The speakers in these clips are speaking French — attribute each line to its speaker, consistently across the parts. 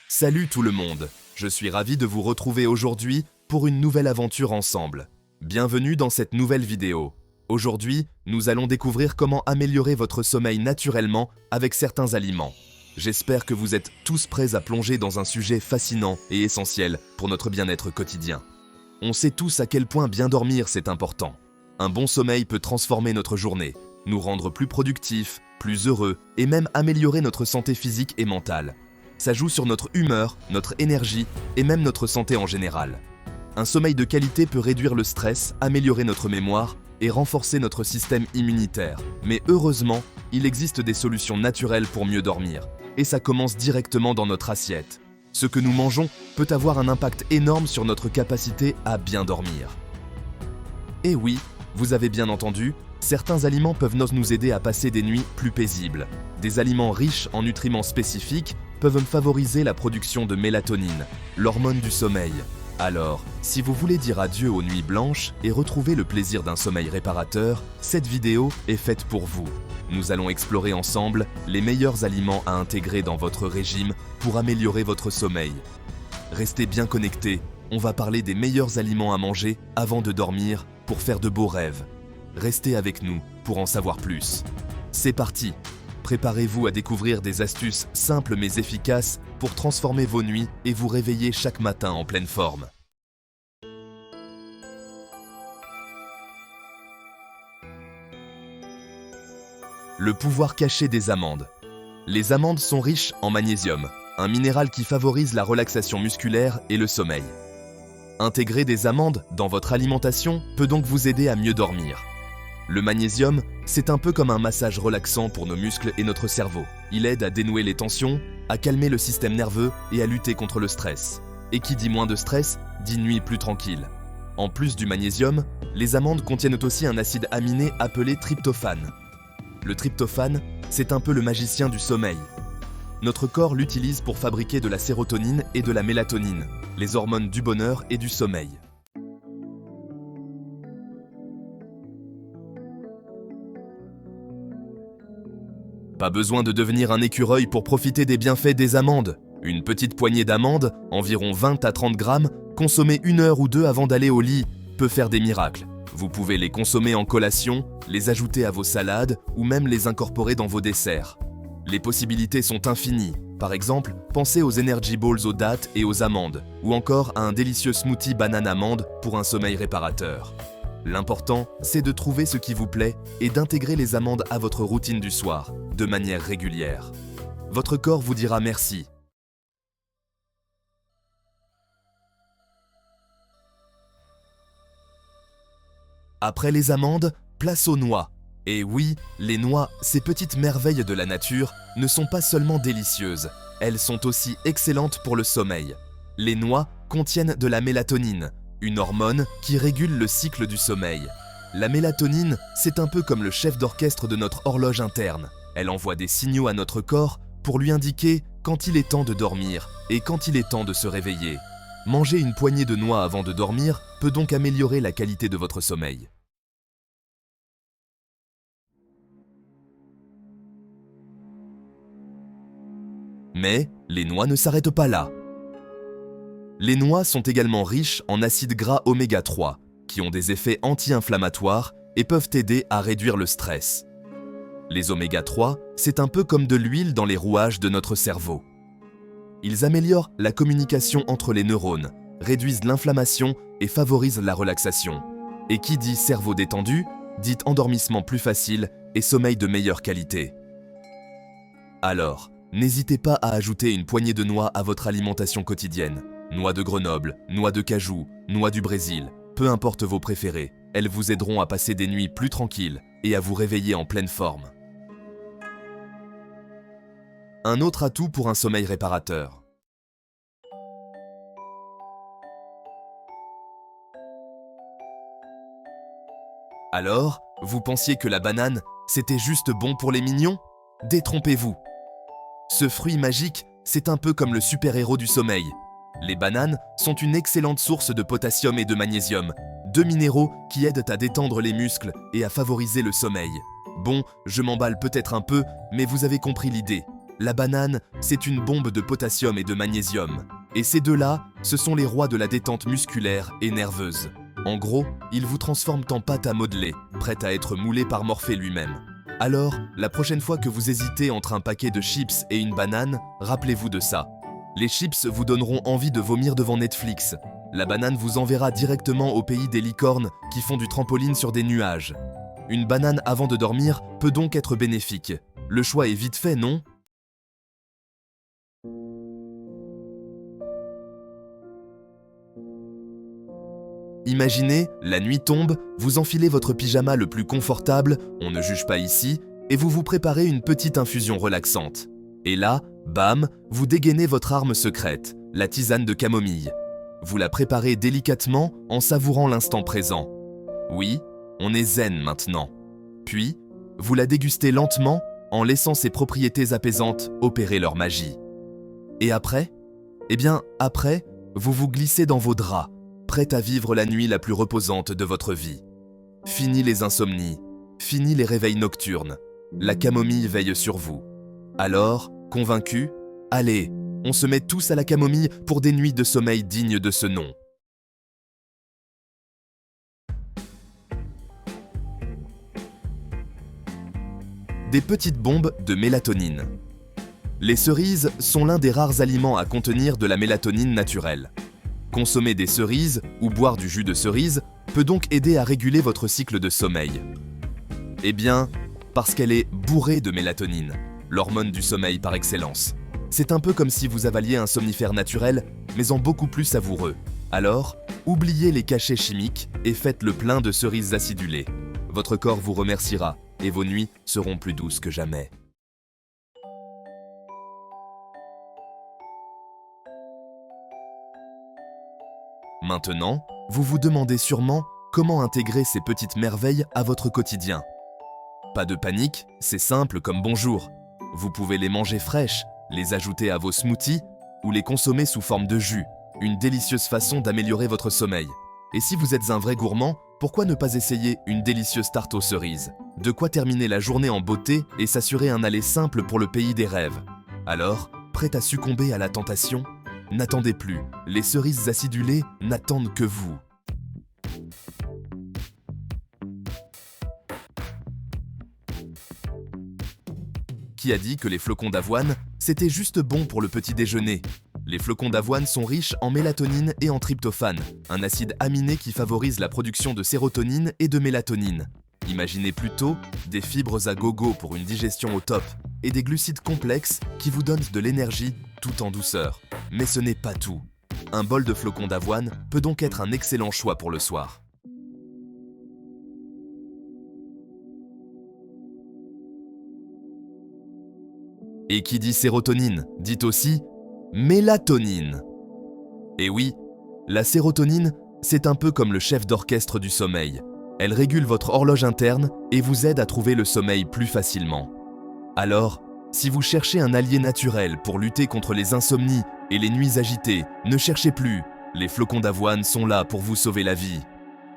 Speaker 1: Salut tout le monde, je suis ravi de vous retrouver aujourd'hui pour une nouvelle aventure ensemble. Bienvenue dans cette nouvelle vidéo. Aujourd'hui, nous allons découvrir comment améliorer votre sommeil naturellement avec certains aliments. J'espère que vous êtes tous prêts à plonger dans un sujet fascinant et essentiel pour notre bien-être quotidien. On sait tous à quel point bien dormir c'est important. Un bon sommeil peut transformer notre journée, nous rendre plus productifs, plus heureux et même améliorer notre santé physique et mentale. Ça joue sur notre humeur, notre énergie et même notre santé en général. Un sommeil de qualité peut réduire le stress, améliorer notre mémoire et renforcer notre système immunitaire. Mais heureusement, il existe des solutions naturelles pour mieux dormir. Et ça commence directement dans notre assiette. Ce que nous mangeons peut avoir un impact énorme sur notre capacité à bien dormir. Et oui, vous avez bien entendu, certains aliments peuvent nous aider à passer des nuits plus paisibles. Des aliments riches en nutriments spécifiques peuvent favoriser la production de mélatonine, l'hormone du sommeil. Alors, si vous voulez dire adieu aux nuits blanches et retrouver le plaisir d'un sommeil réparateur, cette vidéo est faite pour vous. Nous allons explorer ensemble les meilleurs aliments à intégrer dans votre régime pour améliorer votre sommeil. Restez bien connectés, on va parler des meilleurs aliments à manger avant de dormir pour faire de beaux rêves. Restez avec nous pour en savoir plus. C'est parti! Préparez-vous à découvrir des astuces simples mais efficaces pour transformer vos nuits et vous réveiller chaque matin en pleine forme. Le pouvoir caché des amandes. Les amandes sont riches en magnésium, un minéral qui favorise la relaxation musculaire et le sommeil. Intégrer des amandes dans votre alimentation peut donc vous aider à mieux dormir. Le magnésium, c'est un peu comme un massage relaxant pour nos muscles et notre cerveau. Il aide à dénouer les tensions, à calmer le système nerveux et à lutter contre le stress. Et qui dit moins de stress, dit nuit plus tranquille. En plus du magnésium, les amandes contiennent aussi un acide aminé appelé tryptophane. Le tryptophane, c'est un peu le magicien du sommeil. Notre corps l'utilise pour fabriquer de la sérotonine et de la mélatonine, les hormones du bonheur et du sommeil. Pas besoin de devenir un écureuil pour profiter des bienfaits des amandes. Une petite poignée d'amandes, environ 20 à 30 grammes, consommées 1 heure ou 2 avant d'aller au lit, peut faire des miracles. Vous pouvez les consommer en collation, les ajouter à vos salades ou même les incorporer dans vos desserts. Les possibilités sont infinies. Par exemple, pensez aux Energy Balls aux dattes et aux amandes, ou encore à un délicieux smoothie banane-amande pour un sommeil réparateur. L'important, c'est de trouver ce qui vous plaît et d'intégrer les amandes à votre routine du soir, de manière régulière. Votre corps vous dira merci. Après les amandes, place aux noix. Et oui, les noix, ces petites merveilles de la nature, ne sont pas seulement délicieuses, elles sont aussi excellentes pour le sommeil. Les noix contiennent de la mélatonine, une hormone qui régule le cycle du sommeil. La mélatonine, c'est un peu comme le chef d'orchestre de notre horloge interne. Elle envoie des signaux à notre corps pour lui indiquer quand il est temps de dormir et quand il est temps de se réveiller. Manger une poignée de noix avant de dormir peut donc améliorer la qualité de votre sommeil. Mais les noix ne s'arrêtent pas là. Les noix sont également riches en acides gras oméga 3, qui ont des effets anti-inflammatoires et peuvent aider à réduire le stress. Les oméga 3, c'est un peu comme de l'huile dans les rouages de notre cerveau. Ils améliorent la communication entre les neurones, réduisent l'inflammation et favorisent la relaxation. Et qui dit cerveau détendu, dit endormissement plus facile et sommeil de meilleure qualité. Alors, n'hésitez pas à ajouter une poignée de noix à votre alimentation quotidienne. Noix de Grenoble, noix de cajou, noix du Brésil, peu importe vos préférés, elles vous aideront à passer des nuits plus tranquilles et à vous réveiller en pleine forme. Un autre atout pour un sommeil réparateur. Alors, vous pensiez que la banane, c'était juste bon pour les mignons? Détrompez-vous. Ce fruit magique, c'est un peu comme le super-héros du sommeil. Les bananes sont une excellente source de potassium et de magnésium, deux minéraux qui aident à détendre les muscles et à favoriser le sommeil. Bon, je m'emballe peut-être un peu, mais vous avez compris l'idée. La banane, c'est une bombe de potassium et de magnésium. Et ces deux-là, ce sont les rois de la détente musculaire et nerveuse. En gros, ils vous transforment en pâte à modeler, prête à être moulée par Morphée lui-même. Alors, la prochaine fois que vous hésitez entre un paquet de chips et une banane, rappelez-vous de ça. Les chips vous donneront envie de vomir devant Netflix. La banane vous enverra directement au pays des licornes qui font du trampoline sur des nuages. Une banane avant de dormir peut donc être bénéfique. Le choix est vite fait, non ? Imaginez, la nuit tombe, vous enfilez votre pyjama le plus confortable, on ne juge pas ici, et vous vous préparez une petite infusion relaxante. Et là, bam, vous dégainez votre arme secrète, la tisane de camomille. Vous la préparez délicatement en savourant l'instant présent. Oui, on est zen maintenant. Puis, vous la dégustez lentement en laissant ses propriétés apaisantes opérer leur magie. Et après ? Eh bien, après, vous vous glissez dans vos draps, prête à vivre la nuit la plus reposante de votre vie. Fini les insomnies, fini les réveils nocturnes. La camomille veille sur vous. Alors, convaincu, allez, on se met tous à la camomille pour des nuits de sommeil dignes de ce nom. Des petites bombes de mélatonine. Les cerises sont l'un des rares aliments à contenir de la mélatonine naturelle. Consommer des cerises ou boire du jus de cerise peut donc aider à réguler votre cycle de sommeil. Eh bien, parce qu'elle est bourrée de mélatonine, l'hormone du sommeil par excellence. C'est un peu comme si vous avaliez un somnifère naturel, mais en beaucoup plus savoureux. Alors, oubliez les cachets chimiques et faites le plein de cerises acidulées. Votre corps vous remerciera et vos nuits seront plus douces que jamais. Maintenant, vous vous demandez sûrement comment intégrer ces petites merveilles à votre quotidien. Pas de panique, c'est simple comme bonjour. Vous pouvez les manger fraîches, les ajouter à vos smoothies ou les consommer sous forme de jus, une délicieuse façon d'améliorer votre sommeil. Et si vous êtes un vrai gourmand, pourquoi ne pas essayer une délicieuse tarte aux cerises ? De quoi terminer la journée en beauté et s'assurer un aller simple pour le pays des rêves. Alors, prêt à succomber à la tentation ? N'attendez plus, les cerises acidulées n'attendent que vous. Qui a dit que les flocons d'avoine, c'était juste bon pour le petit déjeuner ? Les flocons d'avoine sont riches en mélatonine et en tryptophane, un acide aminé qui favorise la production de sérotonine et de mélatonine. Imaginez plutôt des fibres à gogo pour une digestion au top et des glucides complexes qui vous donnent de l'énergie tout en douceur. Mais ce n'est pas tout. Un bol de flocons d'avoine peut donc être un excellent choix pour le soir. Et qui dit sérotonine, dit aussi mélatonine. Et oui, la sérotonine, c'est un peu comme le chef d'orchestre du sommeil. Elle régule votre horloge interne et vous aide à trouver le sommeil plus facilement. Alors, si vous cherchez un allié naturel pour lutter contre les insomnies et les nuits agitées, ne cherchez plus, les flocons d'avoine sont là pour vous sauver la vie.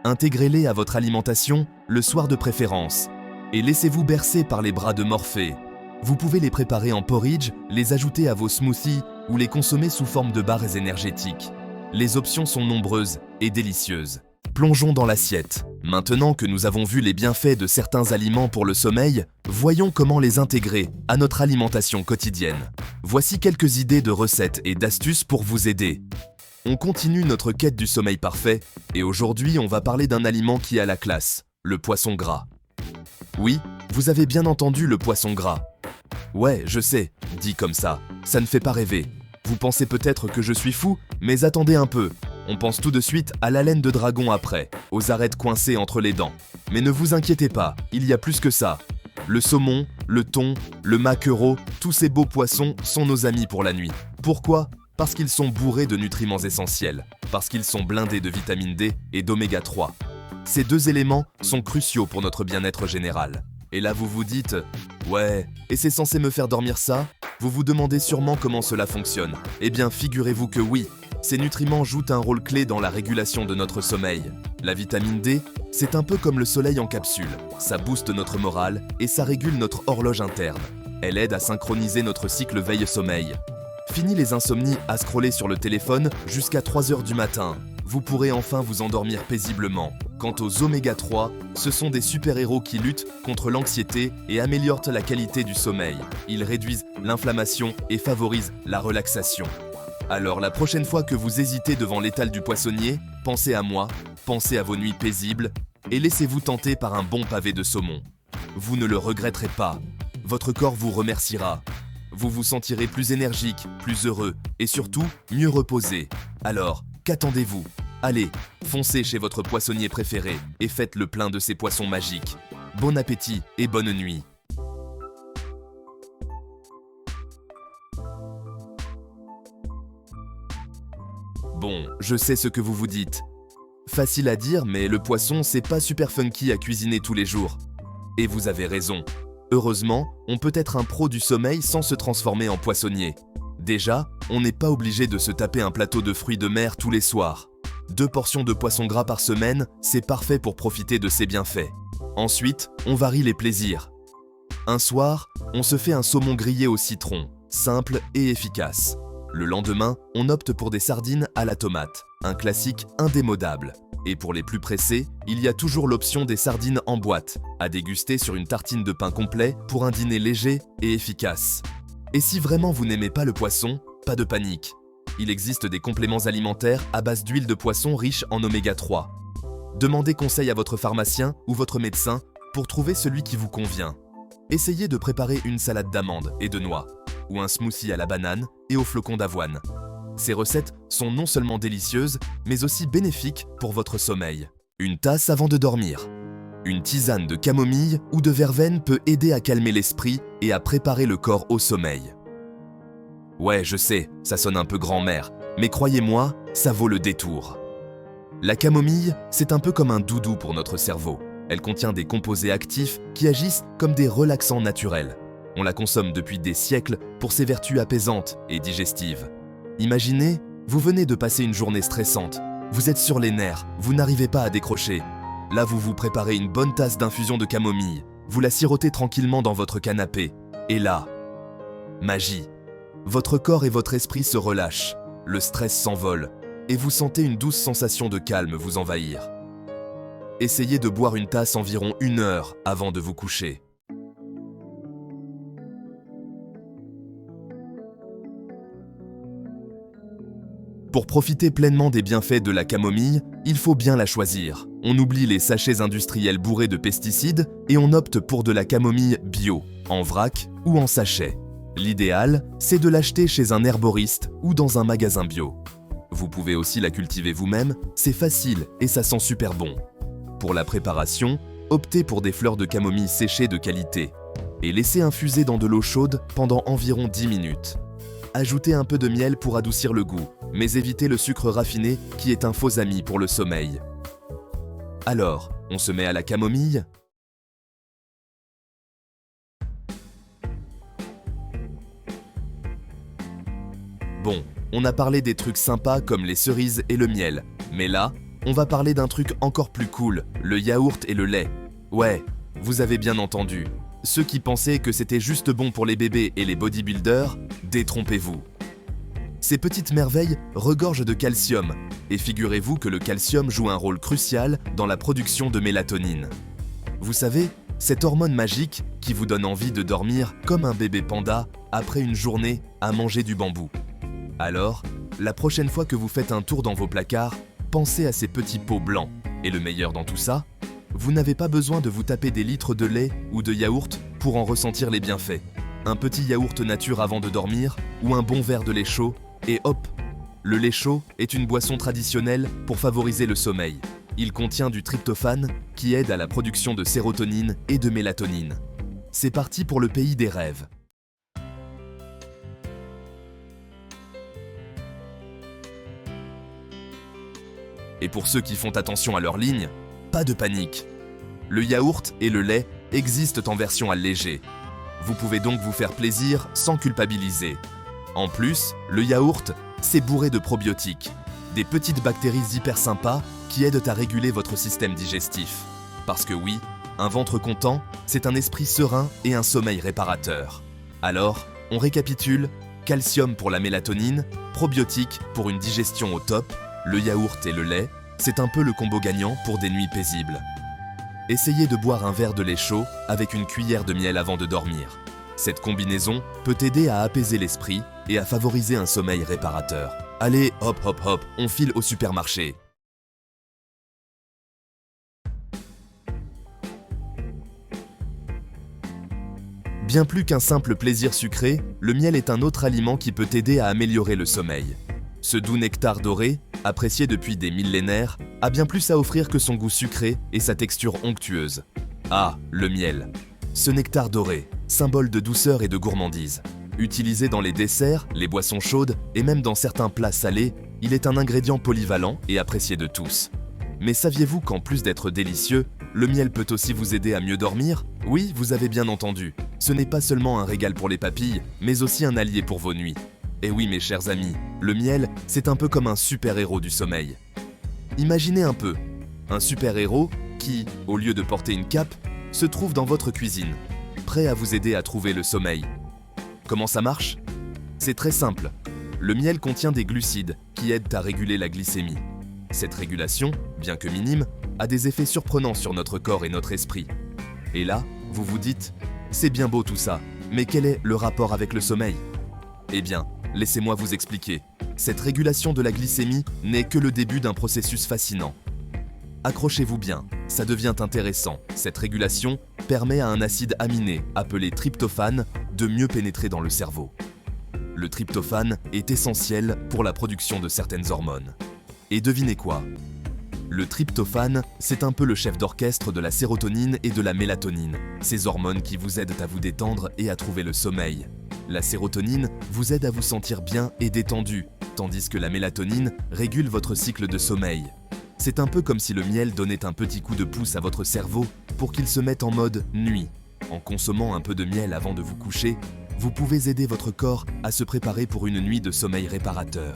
Speaker 1: Intégrez-les à votre alimentation, le soir de préférence, et laissez-vous bercer par les bras de Morphée. Vous pouvez les préparer en porridge, les ajouter à vos smoothies ou les consommer sous forme de barres énergétiques. Les options sont nombreuses et délicieuses. Plongeons dans l'assiette. Maintenant que nous avons vu les bienfaits de certains aliments pour le sommeil, voyons comment les intégrer à notre alimentation quotidienne. Voici quelques idées de recettes et d'astuces pour vous aider. On continue notre quête du sommeil parfait et aujourd'hui on va parler d'un aliment qui a la classe, le poisson gras. Oui, vous avez bien entendu le poisson gras. Ouais, je sais, dit comme ça ne fait pas rêver. Vous pensez peut-être que je suis fou, mais attendez un peu. On pense tout de suite à la laine de dragon après, aux arêtes coincées entre les dents. Mais ne vous inquiétez pas, il y a plus que ça. Le saumon, le thon, le maquereau, tous ces beaux poissons sont nos amis pour la nuit. Pourquoi ? Parce qu'ils sont bourrés de nutriments essentiels, parce qu'ils sont blindés de vitamine D et d'oméga 3. Ces deux éléments sont cruciaux pour notre bien-être général. Et là vous vous dites « Ouais, et c'est censé me faire dormir ça ?» Vous vous demandez sûrement comment cela fonctionne. Eh bien, figurez-vous que oui, ces nutriments jouent un rôle clé dans la régulation de notre sommeil. La vitamine D, c'est un peu comme le soleil en capsule. Ça booste notre morale et ça régule notre horloge interne. Elle aide à synchroniser notre cycle veille-sommeil. Fini les insomnies à scroller sur le téléphone jusqu'à 3 heures du matin. Vous pourrez enfin vous endormir paisiblement. Quant aux oméga 3, ce sont des super-héros qui luttent contre l'anxiété et améliorent la qualité du sommeil. Ils réduisent l'inflammation et favorisent la relaxation. Alors la prochaine fois que vous hésitez devant l'étal du poissonnier, pensez à moi, pensez à vos nuits paisibles et laissez-vous tenter par un bon pavé de saumon. Vous ne le regretterez pas. Votre corps vous remerciera. Vous vous sentirez plus énergique, plus heureux et surtout mieux reposé. Alors, qu'attendez-vous ? Allez, foncez chez votre poissonnier préféré et faites le plein de ces poissons magiques. Bon appétit et bonne nuit. Bon, je sais ce que vous vous dites. Facile à dire, mais le poisson, c'est pas super funky à cuisiner tous les jours. Et vous avez raison. Heureusement, on peut être un pro du sommeil sans se transformer en poissonnier. Déjà, on n'est pas obligé de se taper un plateau de fruits de mer tous les soirs. 2 portions de poisson gras par semaine, c'est parfait pour profiter de ses bienfaits. Ensuite, on varie les plaisirs. Un soir, on se fait un saumon grillé au citron, simple et efficace. Le lendemain, on opte pour des sardines à la tomate, un classique indémodable. Et pour les plus pressés, il y a toujours l'option des sardines en boîte, à déguster sur une tartine de pain complet pour un dîner léger et efficace. Et si vraiment vous n'aimez pas le poisson, pas de panique. Il existe des compléments alimentaires à base d'huile de poisson riche en oméga 3. Demandez conseil à votre pharmacien ou votre médecin pour trouver celui qui vous convient. Essayez de préparer une salade d'amandes et de noix, ou un smoothie à la banane et aux flocons d'avoine. Ces recettes sont non seulement délicieuses, mais aussi bénéfiques pour votre sommeil. Une tasse avant de dormir. Une tisane de camomille ou de verveine peut aider à calmer l'esprit et à préparer le corps au sommeil. Ouais, je sais, ça sonne un peu grand-mère, mais croyez-moi, ça vaut le détour. La camomille, c'est un peu comme un doudou pour notre cerveau. Elle contient des composés actifs qui agissent comme des relaxants naturels. On la consomme depuis des siècles pour ses vertus apaisantes et digestives. Imaginez, vous venez de passer une journée stressante. Vous êtes sur les nerfs, vous n'arrivez pas à décrocher. Là, vous vous préparez une bonne tasse d'infusion de camomille. Vous la sirotez tranquillement dans votre canapé. Et là, magie. Votre corps et votre esprit se relâchent. Le stress s'envole. Et vous sentez une douce sensation de calme vous envahir. Essayez de boire une tasse environ 1 heure avant de vous coucher. Pour profiter pleinement des bienfaits de la camomille, il faut bien la choisir. On oublie les sachets industriels bourrés de pesticides et on opte pour de la camomille bio, en vrac ou en sachet. L'idéal, c'est de l'acheter chez un herboriste ou dans un magasin bio. Vous pouvez aussi la cultiver vous-même, c'est facile et ça sent super bon. Pour la préparation, optez pour des fleurs de camomille séchées de qualité et laissez infuser dans de l'eau chaude pendant environ 10 minutes. Ajoutez un peu de miel pour adoucir le goût, mais évitez le sucre raffiné qui est un faux ami pour le sommeil. Alors, on se met à la camomille ? Bon, on a parlé des trucs sympas comme les cerises et le miel, mais là, on va parler d'un truc encore plus cool, le yaourt et le lait. Ouais, vous avez bien entendu. Ceux qui pensaient que c'était juste bon pour les bébés et les bodybuilders, détrompez-vous. Ces petites merveilles regorgent de calcium, et figurez-vous que le calcium joue un rôle crucial dans la production de mélatonine. Vous savez, cette hormone magique qui vous donne envie de dormir comme un bébé panda après une journée à manger du bambou. Alors, la prochaine fois que vous faites un tour dans vos placards, pensez à ces petits pots blancs. Et le meilleur dans tout ça, vous n'avez pas besoin de vous taper des litres de lait ou de yaourt pour en ressentir les bienfaits. Un petit yaourt nature avant de dormir ou un bon verre de lait chaud et hop! Le lait chaud est une boisson traditionnelle pour favoriser le sommeil. Il contient du tryptophane qui aide à la production de sérotonine et de mélatonine. C'est parti pour le pays des rêves. Et pour ceux qui font attention à leur ligne, pas de panique. Le yaourt et le lait existent en version allégée. Vous pouvez donc vous faire plaisir sans culpabiliser. En plus, le yaourt, c'est bourré de probiotiques, des petites bactéries hyper sympas qui aident à réguler votre système digestif. Parce que oui, un ventre content, c'est un esprit serein et un sommeil réparateur. Alors, on récapitule: calcium pour la mélatonine, probiotiques pour une digestion au top, le yaourt et le lait, c'est un peu le combo gagnant pour des nuits paisibles. Essayez de boire un verre de lait chaud avec une cuillère de miel avant de dormir. Cette combinaison peut t'aider à apaiser l'esprit et à favoriser un sommeil réparateur. Allez, hop hop hop, on file au supermarché. Bien plus qu'un simple plaisir sucré, le miel est un autre aliment qui peut t'aider à améliorer le sommeil. Ce doux nectar doré, apprécié depuis des millénaires, a bien plus à offrir que son goût sucré et sa texture onctueuse. Ah, le miel. Ce nectar doré, symbole de douceur et de gourmandise. Utilisé dans les desserts, les boissons chaudes et même dans certains plats salés, il est un ingrédient polyvalent et apprécié de tous. Mais saviez-vous qu'en plus d'être délicieux, le miel peut aussi vous aider à mieux dormir? Oui, vous avez bien entendu. Ce n'est pas seulement un régal pour les papilles, mais aussi un allié pour vos nuits. Et oui, mes chers amis, le miel, c'est un peu comme un super-héros du sommeil. Imaginez un peu, un super-héros qui, au lieu de porter une cape, se trouve dans votre cuisine, prêt à vous aider à trouver le sommeil. Comment ça marche? C'est très simple. Le miel contient des glucides qui aident à réguler la glycémie. Cette régulation, bien que minime, a des effets surprenants sur notre corps et notre esprit. Et là, vous vous dites, c'est bien beau tout ça, mais quel est le rapport avec le sommeil? Eh bien, laissez-moi vous expliquer. Cette régulation de la glycémie n'est que le début d'un processus fascinant. Accrochez-vous bien, ça devient intéressant. Cette régulation permet à un acide aminé, appelé tryptophane, de mieux pénétrer dans le cerveau. Le tryptophane est essentiel pour la production de certaines hormones. Et devinez quoi? Le tryptophane, c'est un peu le chef d'orchestre de la sérotonine et de la mélatonine, ces hormones qui vous aident à vous détendre et à trouver le sommeil. La sérotonine vous aide à vous sentir bien et détendu, tandis que la mélatonine régule votre cycle de sommeil. C'est un peu comme si le miel donnait un petit coup de pouce à votre cerveau pour qu'il se mette en mode nuit. En consommant un peu de miel avant de vous coucher, vous pouvez aider votre corps à se préparer pour une nuit de sommeil réparateur.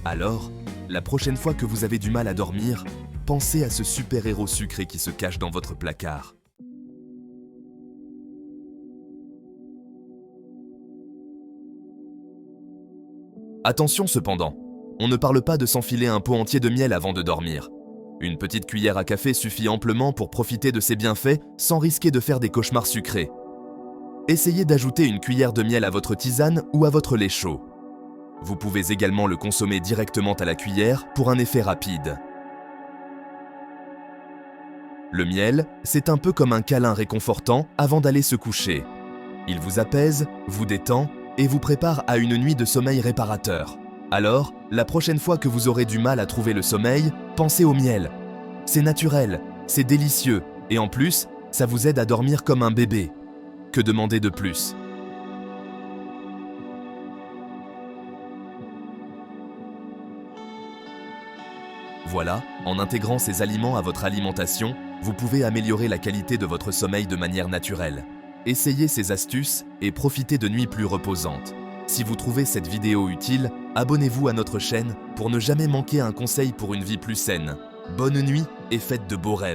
Speaker 1: Alors, la prochaine fois que vous avez du mal à dormir, pensez à ce super-héros sucré qui se cache dans votre placard. Attention cependant, on ne parle pas de s'enfiler un pot entier de miel avant de dormir. Une petite cuillère à café suffit amplement pour profiter de ses bienfaits sans risquer de faire des cauchemars sucrés. Essayez d'ajouter une cuillère de miel à votre tisane ou à votre lait chaud. Vous pouvez également le consommer directement à la cuillère pour un effet rapide. Le miel, c'est un peu comme un câlin réconfortant avant d'aller se coucher. Il vous apaise, vous détend et vous prépare à une nuit de sommeil réparateur. Alors, la prochaine fois que vous aurez du mal à trouver le sommeil, pensez au miel. C'est naturel, c'est délicieux et en plus, ça vous aide à dormir comme un bébé. Que demander de plus? Voilà, en intégrant ces aliments à votre alimentation, vous pouvez améliorer la qualité de votre sommeil de manière naturelle. Essayez ces astuces et profitez de nuits plus reposantes. Si vous trouvez cette vidéo utile, abonnez-vous à notre chaîne pour ne jamais manquer un conseil pour une vie plus saine. Bonne nuit et faites de beaux rêves.